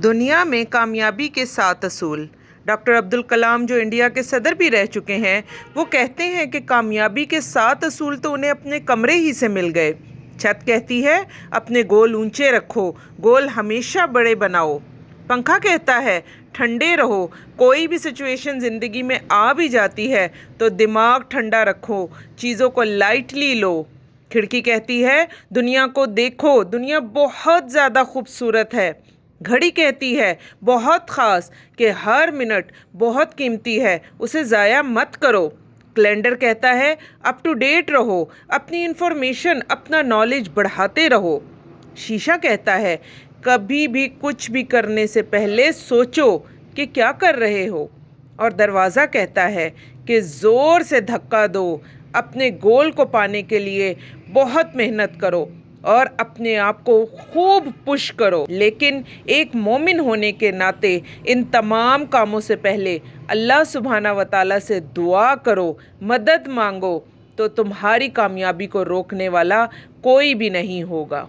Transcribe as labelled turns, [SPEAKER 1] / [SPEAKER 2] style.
[SPEAKER 1] دنیا میں کامیابی کے 7 اصول۔ ڈاکٹر عبدالکلام جو انڈیا کے صدر بھی رہ چکے ہیں، وہ کہتے ہیں کہ کامیابی کے 7 اصول تو انہیں اپنے کمرے ہی سے مل گئے۔ چھت کہتی ہے اپنے گول اونچے رکھو، گول ہمیشہ بڑے بناؤ۔ پنکھا کہتا ہے ٹھنڈے رہو، کوئی بھی سچویشن زندگی میں آ بھی جاتی ہے تو دماغ ٹھنڈا رکھو، چیزوں کو لائٹلی لو۔ کھڑکی کہتی ہے دنیا کو دیکھو، دنیا بہت زیادہ خوبصورت ہے۔ گھڑی کہتی ہے بہت خاص کہ ہر منٹ بہت قیمتی ہے، اسے ضائع مت کرو۔ کیلنڈر کہتا ہے اپ ٹو ڈیٹ رہو، اپنی انفارمیشن، اپنا نالج بڑھاتے رہو۔ شیشہ کہتا ہے کبھی بھی کچھ بھی کرنے سے پہلے سوچو کہ کیا کر رہے ہو۔ اور دروازہ کہتا ہے کہ زور سے دھکا دو، اپنے گول کو پانے کے لیے بہت محنت کرو اور اپنے آپ کو خوب پش کرو۔ لیکن ایک مومن ہونے کے ناطے ان تمام کاموں سے پہلے اللہ سبحانہ و تعالیٰ سے دعا کرو، مدد مانگو، تو تمہاری کامیابی کو روکنے والا کوئی بھی نہیں ہوگا۔